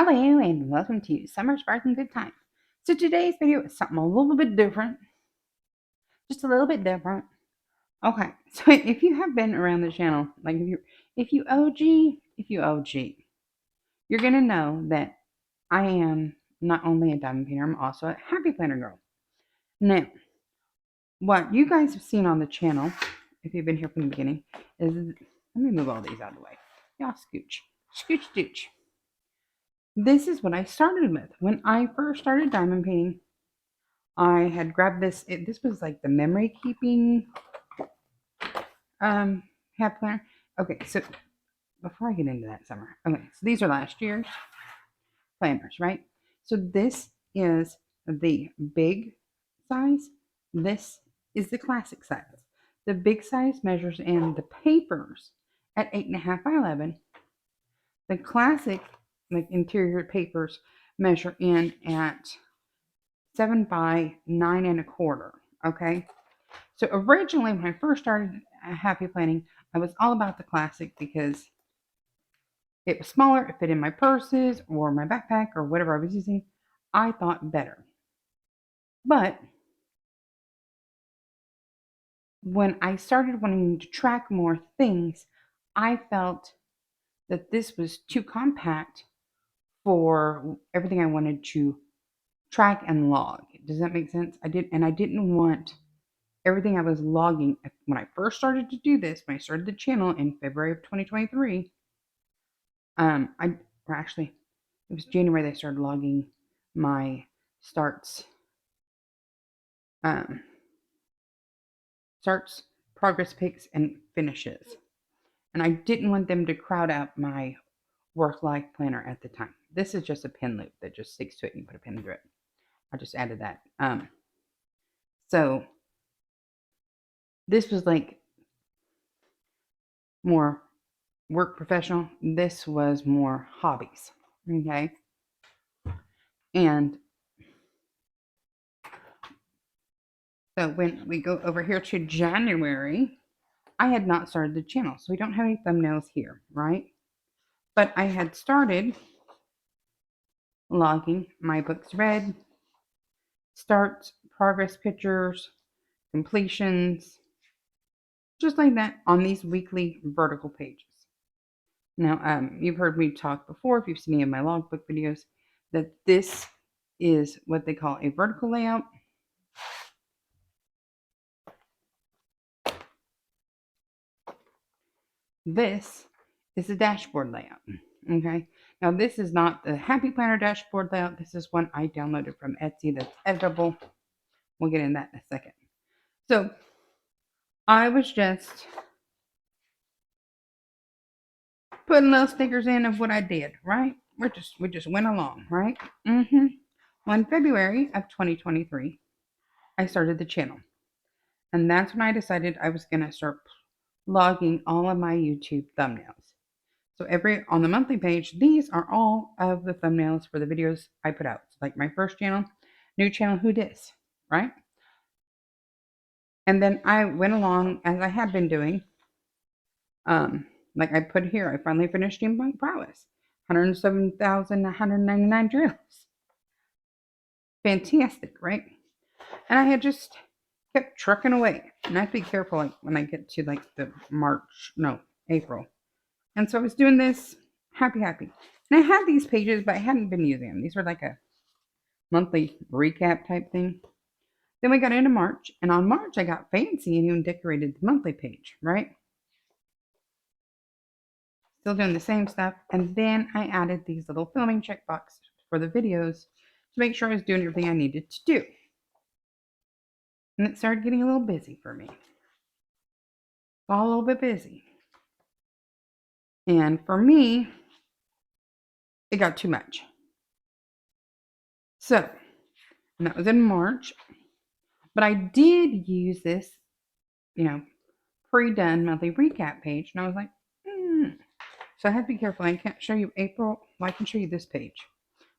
Hello and welcome to Summer Sparkling Good Time. So today's video is something a little bit different, just a little bit different. Okay, so if you have been around the channel, like if you OG, you're gonna know that I am not only a diamond painter, I'm also a happy planner girl. Now, what you guys have seen on the channel, if you've been here from the beginning, is let me move all these out of the way. Y'all scooch, scooch, dooch. This is what I started with when I first started diamond painting. I had grabbed this. This was like the memory keeping hat planner. Okay, so before I get into that, Summer. Okay, so these are last year's planners, right? So this is the big size. This is the classic size. The big size measures in the papers at 8.5 by 11. The classic, like interior papers, measure in at 7 by 9.25. Okay. So originally, when I first started happy planning, I was all about the classic because it was smaller, it fit in my purses or my backpack or whatever I was using. I thought better. But when I started wanting to track more things, I felt that this was too compact for everything I wanted to track and log. Does that make sense? I didn't want everything I was logging when I first started to do this, when I started the channel in February of 2023. Actually, it was January they started logging my starts, um, progress pics, and finishes. And I didn't want them to crowd out my work life planner at the time. This is just a pin loop that just sticks to it and you put a pin through it. I just added that. So this was like more work professional. This was more hobbies. Okay. And so when we go over here to January, I had not started the channel, so we don't have any thumbnails here, right? But I had started logging my books read, starts, progress pictures, completions, just like that on these weekly vertical pages. Now, you've heard me talk before, if you've seen any of my logbook videos, that this is what they call a vertical layout. This is a dashboard layout. Okay. Now, this is not the Happy Planner dashboard layout. This is one I downloaded from Etsy that's editable. We'll get into that in a second. So, I was just putting little stickers in of what I did, right? We just went along, right? Well, in February of 2023, I started the channel. And that's when I decided I was going to start logging all of my YouTube thumbnails. So on the monthly page, these are all of the thumbnails for the videos I put out. So like my first channel, new channel, who dis, right? And then I went along as I had been doing. Like I put here, I finally finished Steampunk Prowess, 107,199 drills. Fantastic, right? And I had just kept trucking away. And I have to be careful like when I get to like the April. And so I was doing this happy. And I had these pages, but I hadn't been using them. These were like a monthly recap type thing. Then we got into March, and on March I got fancy and even decorated the monthly page, right? Still doing the same stuff. And then I added these little filming checkboxes for the videos to make sure I was doing everything I needed to do. And it started getting a little busy for me. All a little bit busy. And for me, it got too much. So, and that was in March. But I did use this, pre-done monthly recap page. And I was like, So I had to be careful. I can't show you April. Well, I can show you this page.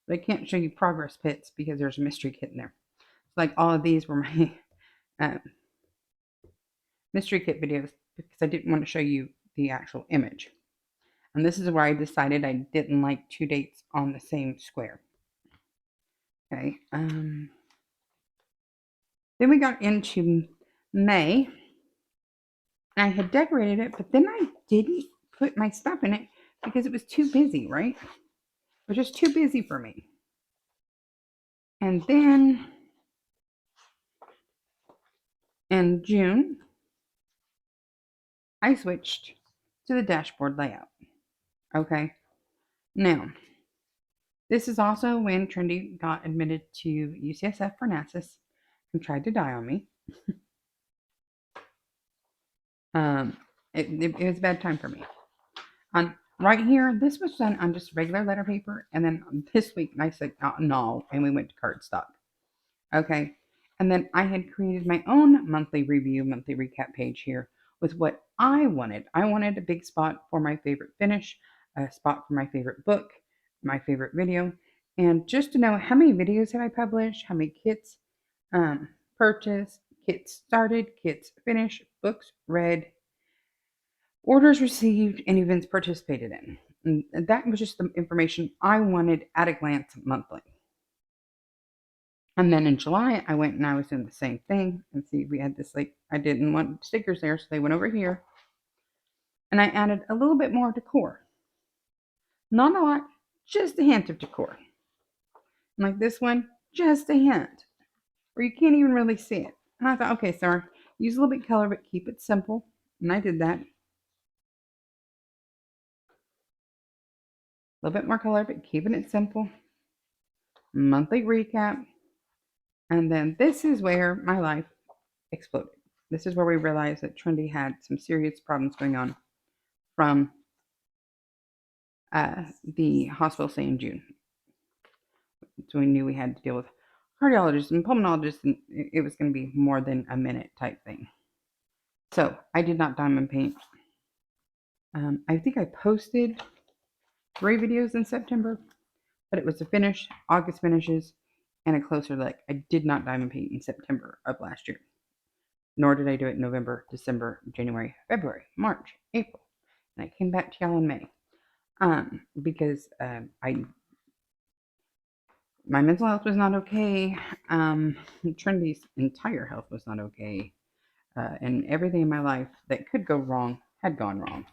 But I can't show you progress pits because there's a mystery kit in there. Like all of these were my mystery kit videos because I didn't want to show you the actual image. And this is where I decided I didn't like two dates on the same square. Okay. Then we got into May. I had decorated it, but then I didn't put my stuff in it because it was too busy, right? It was just too busy for me. And then in June, I switched to the dashboard layout. Okay. Now, this is also when Trendy got admitted to UCSF for NASIS and tried to die on me. It was a bad time for me. On right here, this was done on just regular letter paper, and then this week I said no, and we went to cardstock. Okay, and then I had created my own monthly review, monthly recap page here with what I wanted. I wanted a big spot for my favorite finish, a spot for my favorite book, my favorite video, and just to know how many videos have I published, how many kits purchased, kits started, kits finished, books read, orders received, and events participated in. And that was just the information I wanted at a glance monthly. And then in July, I went and I was doing the same thing. And see, we had this, like, I didn't want stickers there, so they went over here. And I added a little bit more decor. Not a lot, just a hint of decor. And like this one, just a hint, where you can't even really see it. And I thought, okay, Sarah, use a little bit of color, but keep it simple. And I did that. A little bit more color, but keeping it simple. Monthly recap. And then this is where my life exploded. This is where we realized that Trendy had some serious problems going on from the hospital stay in June. So we knew we had to deal with cardiologists and pulmonologists, and it was going to be more than a minute type thing. So I did not diamond paint. I think I posted 3 videos in September, but it was a finish, August finishes, and a closer look. I did not diamond paint in September of last year, nor did I do it in November, December, January, February, March, April, and I came back to y'all in May because my mental health was not okay. Trendy's entire health was not okay, and everything in my life that could go wrong had gone wrong.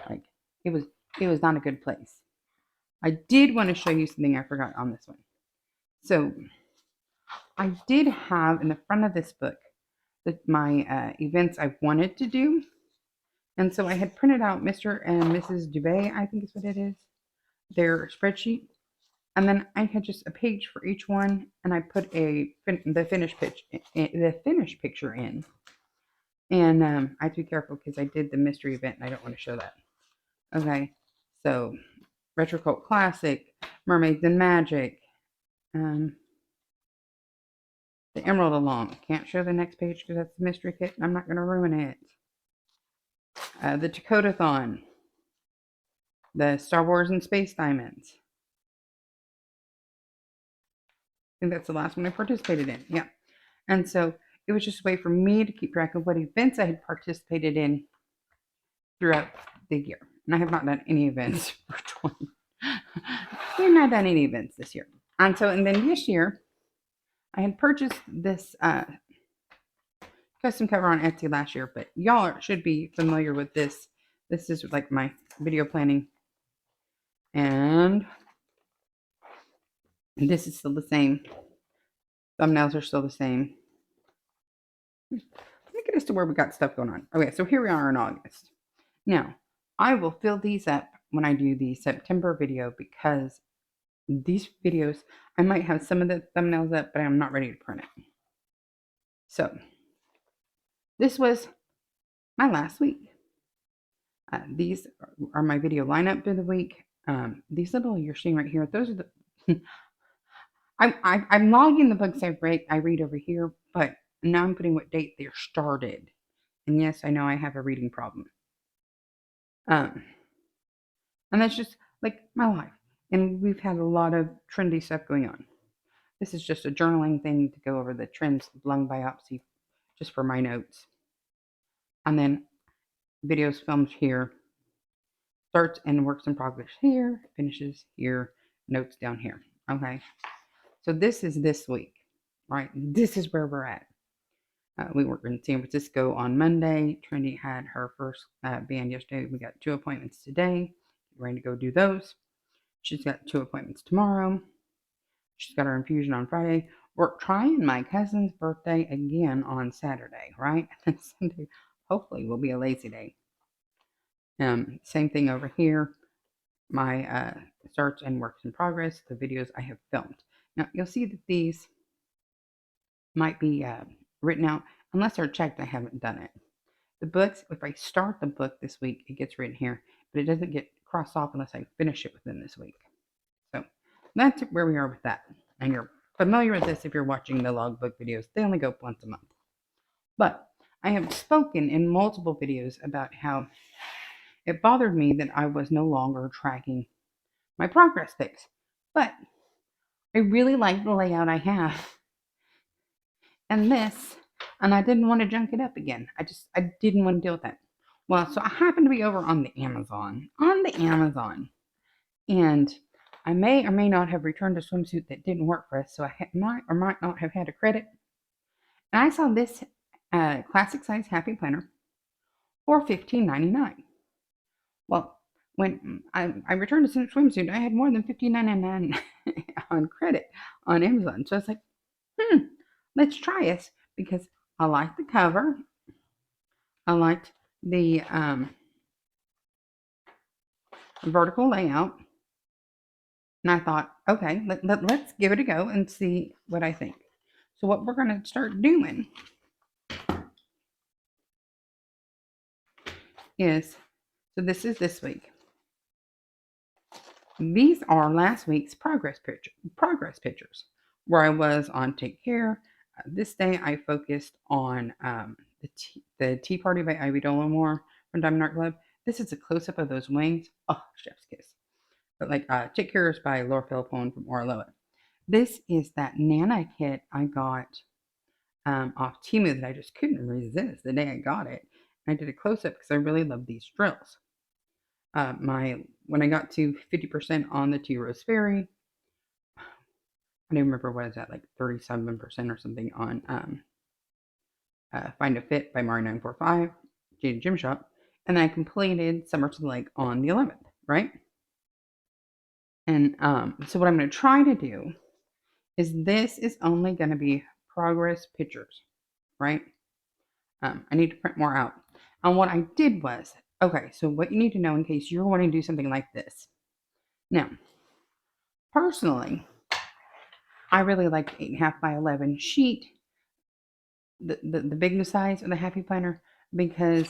Like it was not a good place. I did want to show you something I forgot on this one. So I did have in the front of this book my events I wanted to do. And so I had printed out Mr. and Mrs. Dubé, I think is what it is, their spreadsheet. And then I had just a page for each one, and I put the finished picture in. And I have to be careful because I did the mystery event, and I don't want to show that. Okay, so Retro Cult Classic, Mermaids and Magic, the Emerald Along. Can't show the next page because that's the mystery kit, and I'm not going to ruin it. The Dakota-thon, the Star Wars and Space Diamonds. I think that's the last one I participated in. Yeah. And so it was just a way for me to keep track of what events I had participated in throughout the year. And I have not done any events for 20. We have not done any events this year. And then this year, I had purchased this custom cover on Etsy last year, but y'all should be familiar with this. This is like my video planning. And this is still the same. Thumbnails are still the same. Let me get us to where we got stuff going on. Okay, so here we are in August. Now, I will fill these up when I do the September video because these videos, I might have some of the thumbnails up, but I'm not ready to print it. So, this was my last week. These are my video lineup for the week. These little you're seeing right here, those are the... I'm logging the books I read over here, but now I'm putting what date they're started. And yes, I know I have a reading problem. And that's just like my life. And we've had a lot of trendy stuff going on. This is just a journaling thing to go over the trends of lung biopsy, just for my notes. And then videos filmed here. starts and works in progress here, finishes here, notes down here. Okay. So this is this week, right? This is where we're at. We were in San Francisco on Monday. Trinity had her first band yesterday. We got 2 appointments today. We're going to go do those. She's got 2 appointments tomorrow. She's got her infusion on Friday. We're trying my cousin's birthday again on Saturday, right? And Sunday hopefully will be a lazy day. Same thing over here. My starts and works in progress, the videos I have filmed. Now you'll see that these might be written out. Unless they're checked, I haven't done it. The books, if I start the book this week, it gets written here, but it doesn't get crossed off unless I finish it within this week. So that's where we are with that. And you're familiar with this if you're watching the logbook videos. They only go once a month. But I have spoken in multiple videos about how it bothered me that I was no longer tracking my progress pics. But I really like the layout I have. And I didn't want to junk it up again. I didn't want to deal with that. Well, so I happened to be over on the Amazon. And I may or may not have returned a swimsuit that didn't work for us, so I might or might not have had a credit. And I saw this classic size happy planner for $15.99. Well, when I returned a swimsuit, I had more than $15.99 on credit on Amazon. So I was like, let's try it because I liked the cover. I liked the vertical layout. And I thought, okay, let's give it a go and see what I think. So what we're going to start doing is, so this is this week. These are last week's progress pictures where I was on Take Care. This day I focused on the Tea Party by Ivy Dolomore from Diamond Art Club. This is a close-up of those wings. Oh, chef's kiss. But like Take Care is by Laura Philippone from Orloa. This is that Nana kit I got off Temu that I just couldn't resist the day I got it. I did a close-up because I really love these drills. When I got to 50% on the Tea Rose Fairy, I don't remember what is that, like 37% or something on Find a Fit by Mari945, Jada Gym Shop, and then I completed Summer to the Lake on the 11th, right? And so what I'm going to try to do is this is only going to be progress pictures, right? I need to print more out. And what I did was, okay, so what you need to know in case you're wanting to do something like this. Now, personally, I really like the 8.5 by 11 sheet, the big size of the Happy Planner, because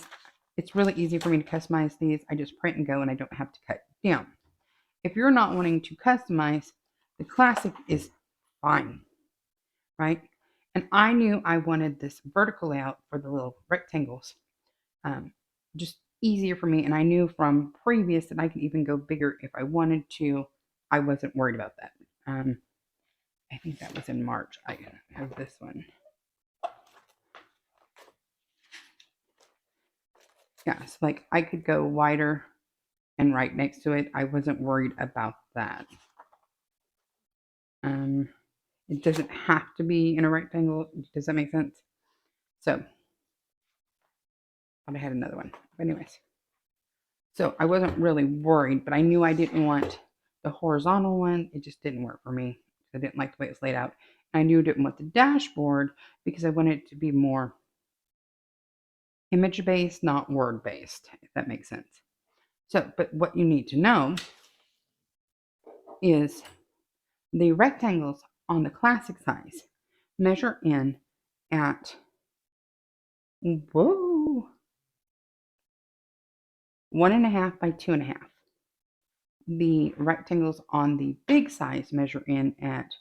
it's really easy for me to customize these. I just print and go and I don't have to cut down. If you're not wanting to customize, the classic is fine, right? And I knew I wanted this vertical layout for the little rectangles. Just easier for me. And I knew from previous that I could even go bigger if I wanted to. I wasn't worried about that. I think that was in March. I have this one. Yeah, so like I could go wider and right next to it. I wasn't worried about that. It doesn't have to be in a rectangle. Does that make sense? So, I had another one. But anyways, so I wasn't really worried, but I knew I didn't want the horizontal one. It just didn't work for me. I didn't like the way it's laid out. I knew I didn't want the dashboard because I wanted it to be more image-based, not word-based, if that makes sense. So, but what you need to know is the rectangles on the classic size measure in at, whoa, 1.5 by 2.5. The rectangles on the big size measure in at,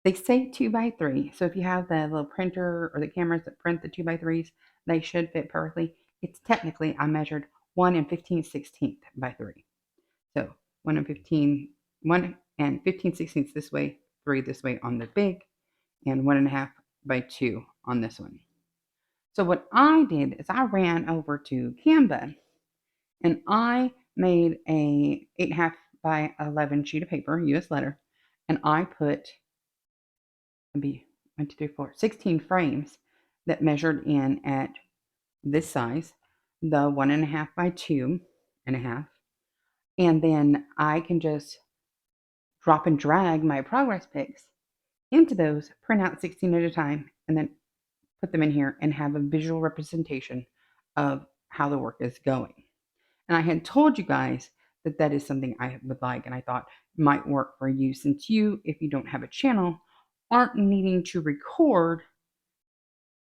they say 2 by 3. So if you have the little printer or the cameras that print the 2 by 3s, they should fit perfectly. It's technically, I measured 1 and 15/16 by 3. So 1 and 15/16 this way, 3 this way on the big, and 1.5 by 2 on this one. So what I did is I ran over to Canva And I made a 8.5 by 11 sheet of paper, US letter, and I put maybe 1, 2, 3, 4, 16 frames that measured in at this size, the 1.5 by 2.5. And then I can just drop and drag my progress pics into those, print out 16 at a time, and then put them in here and have a visual representation of how the work is going. And I had told you guys that that is something I would like, and I thought might work for you, since you, if you don't have a channel, aren't needing to record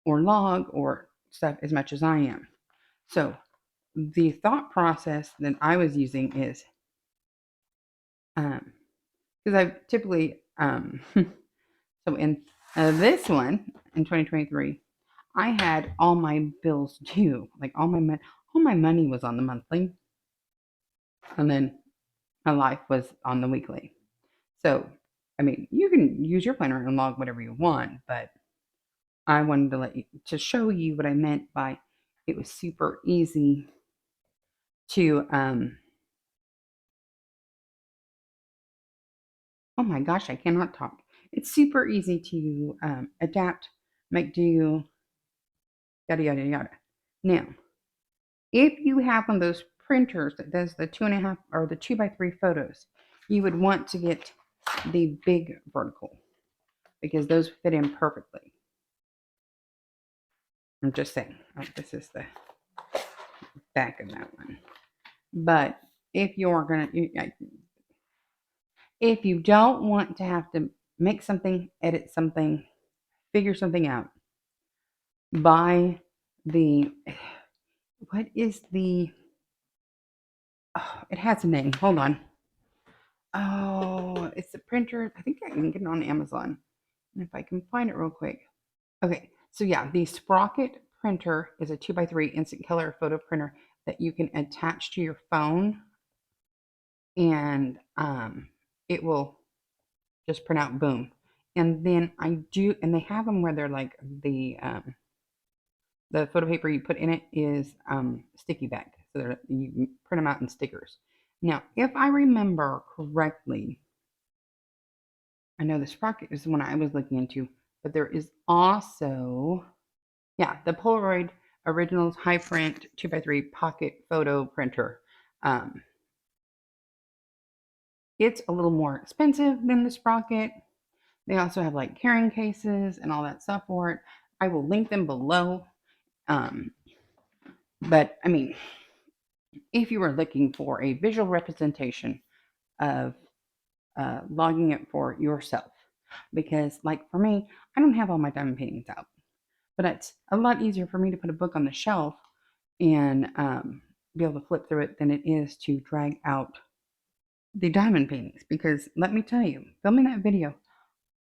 or log or stuff as much as I am. So the thought process that I was using is, because I've typically, so in this one in 2023, I had all my bills due, like all my money was on the monthly, and then my life was on the weekly. So, I mean, you can use your planner and log whatever you want, but I wanted to show you what I meant by it was super easy to oh my gosh, I cannot talk. It's super easy to adapt, make do, yada yada yada. Now, if you have one of those printers that does the 2.5 or the 2 by 3 photos, you would want to get the big vertical because those fit in perfectly. I'm just saying. Oh, this is the back of that one. But if you're gonna, if you don't want to have to make something, edit something, figure something out, buy the, what is the, oh, it has a name. Hold on. Oh, it's the printer. I think I can get it on Amazon. And if I can find it real quick. Okay, so yeah, the Sprocket printer is a 2 by 3 instant color photo printer that you can attach to your phone, and it will just print out, boom. And then and they have them where they're like the photo paper you put in it is sticky back, so you print them out in stickers. Now, if I remember correctly, I know the Sprocket is the one I was looking into, but there is also, yeah, the Polaroid Originals High Print 2 by 3 Pocket Photo Printer. It's a little more expensive than the Sprocket. They also have like carrying cases and all that stuff for it. I will link them below. But I mean, if you were looking for a visual representation of logging it for yourself, because like for me, I don't have all my diamond paintings out, but it's a lot easier for me to put a book on the shelf and be able to flip through it than it is to drag out the diamond paintings. Because let me tell you, filming that video,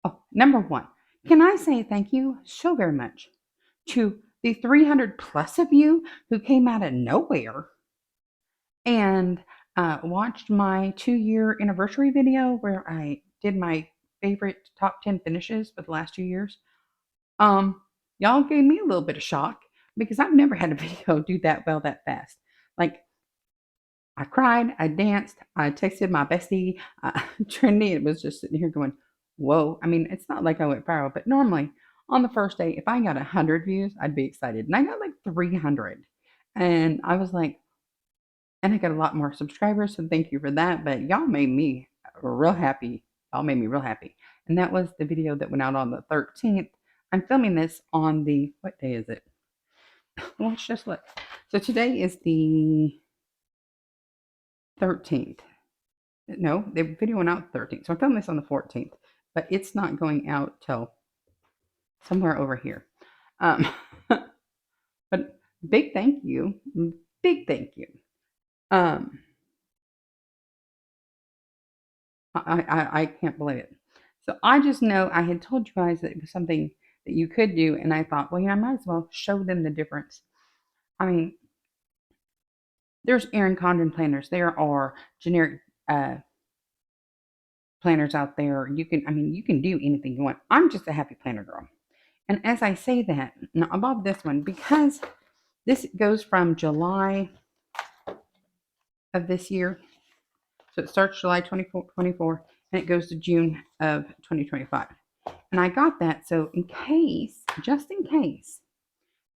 oh, number one, can I say thank you so very much to the 300 plus of you who came out of nowhere and watched my 2-year anniversary video where I did my favorite top 10 finishes for the last 2 years. Y'all gave me a little bit of shock because I've never had a video do that well that fast. Like, I cried, I danced, I texted my bestie, Trinity. It was just sitting here going, whoa. I mean, it's not like I went viral, but normally on the first day, if I got 100 views, I'd be excited. And I got like 300. And I was like, and I got a lot more subscribers, so thank you for that. But y'all made me real happy. Y'all made me real happy. And that was the video that went out on the 13th. I'm filming this on the, what day is it? Let's just look. So today is the 13th. No, the video went out 13th. So I'm filming this on the 14th, but it's not going out till somewhere over here. But big thank you. Big thank you. I can't believe it. So I just know I had told you guys that it was something that you could do, and I thought, well, I might as well show them the difference. I mean, there's Erin Condren planners. There are generic planners out there. You can do anything you want. I'm just a happy planner girl. And as I say that, now above this one, because this goes from July of this year. So it starts July 24 and it goes to June of 2025. And I got that so in case, just in case,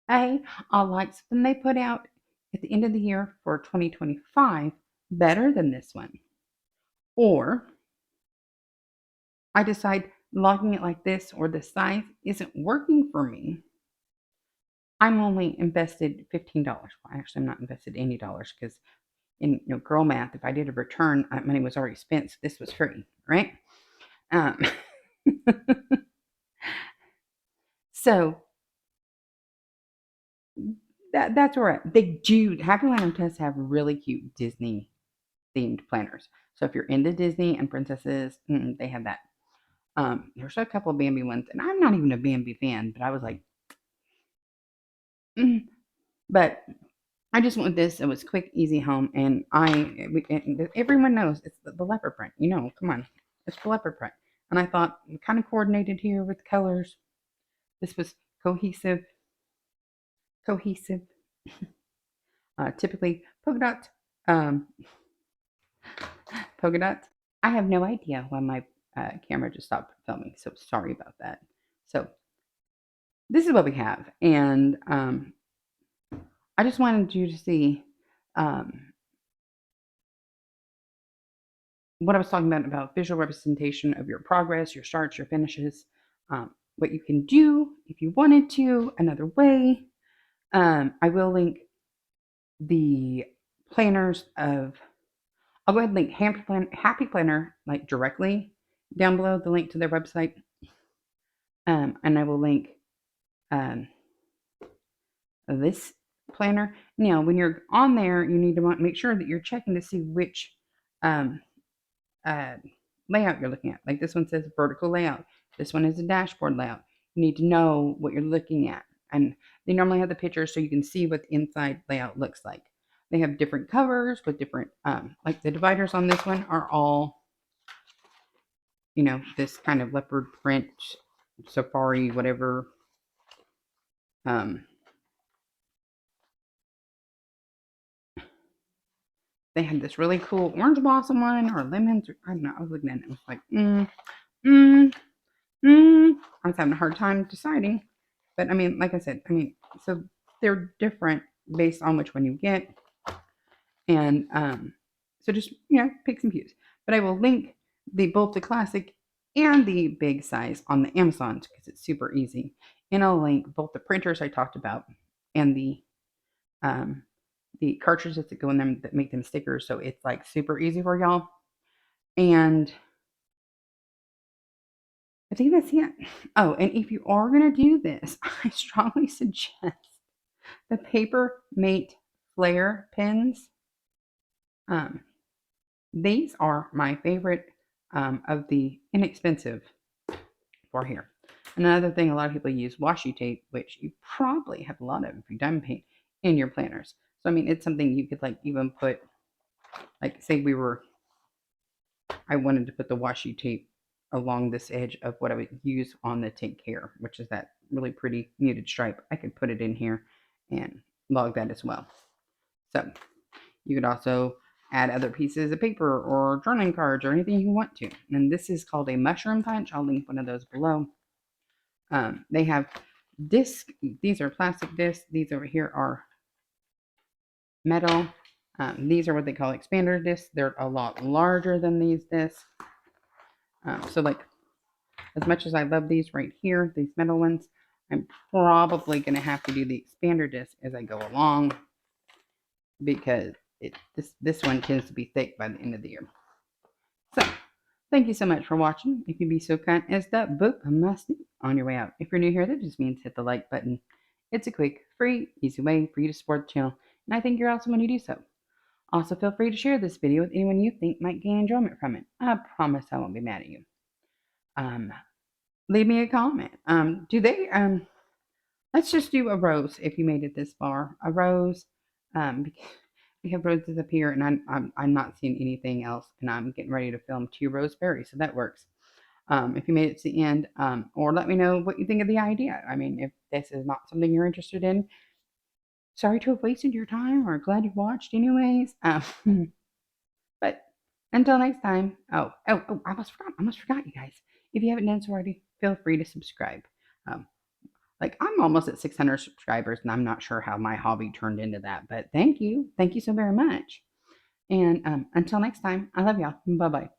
I'll like something they put out at the end of the year for 2025 better than this one. Or I decide logging it like this or this size isn't working for me. I'm only invested $15. Well, actually, I'm not invested any dollars because in girl math, if I did a return, money was already spent. So this was free, right? Um, so that's where we're at. They do. Happy Land does have really cute Disney themed planners. So if you're into Disney and princesses, they have that. There's a couple of Bambi ones, and I'm not even a Bambi fan, but I was like, but I just went with this. It was quick, easy home, and everyone knows it's the leopard print. Come on, it's the leopard print. And I thought kind of coordinated here with colors. This was cohesive. Cohesive. Typically polka dot. Um, polka dots. I have no idea why my camera just stopped filming, so sorry about that. So this is what we have, and I just wanted you to see um, what I was talking about visual representation of your progress, your starts, your finishes, what you can do if you wanted to, another way. I will link the planners of, I'll go ahead and link Happy Planner like directly down below, the link to their website. And I will link um, this planner. Now, when you're on there, you need to make sure that you're checking to see which um, uh, layout you're looking at. Like this one says vertical layout. This one is a dashboard layout. You need to know what you're looking at. And they normally have the pictures so you can see what the inside layout looks like. They have different covers with different, like the dividers on this one are all, this kind of leopard print, safari, whatever. They had this really cool orange blossom one or lemons. I don't know. I was looking at it. It was like, I was having a hard time deciding. But I mean, like I said, so they're different based on which one you get. And so just, pick some cues. But I will link both the classic and the big size on the Amazon because it's super easy. And I'll link both the printers I talked about and the cartridges that go in them that make them stickers. So it's like super easy for y'all. And I think that's it. Oh, and if you are going to do this, I strongly suggest the Paper Mate Flare pens. These are my favorite of the inexpensive for here. Another thing, a lot of people use washi tape, which you probably have a lot of if you diamond paint in your planners. So, I mean, it's something you could like even put, like say I wanted to put the washi tape along this edge of what I would use on the Take Care, which is that really pretty muted stripe. I could put it in here and log that as well. So you could also add other pieces of paper or journaling cards or anything you want to. And this is called a mushroom punch. I'll link one of those below. They have discs. These are plastic discs. These over here are metal. These are what they call expander discs. They're a lot larger than these discs. So like, as much as I love these right here, these metal ones, I'm probably going to have to do the expander disc as I go along because this one tends to be thick by the end of the year. So, thank you so much for watching. If you'd be so kind as to boop a must on your way out. If you're new here, that just means hit the like button. It's a quick, free, easy way for you to support the channel, and I think you're awesome when you do so. Also, feel free to share this video with anyone you think might gain enjoyment from it. I promise I won't be mad at you. Leave me a comment. Let's just do a rose if you made it this far. A rose. We have roses up here, and I'm not seeing anything else, and I'm getting ready to film 2 roseberries, so that works. If you made it to the end, or let me know what you think of the idea. I mean, if this is not something you're interested in, sorry to have wasted your time, or glad you watched anyways. Until next time. Oh, I almost forgot, you guys. If you haven't done so already, feel free to subscribe. Um, like I'm almost at 600 subscribers, and I'm not sure how my hobby turned into that, but thank you so very much. And until next time, I love y'all. Bye bye.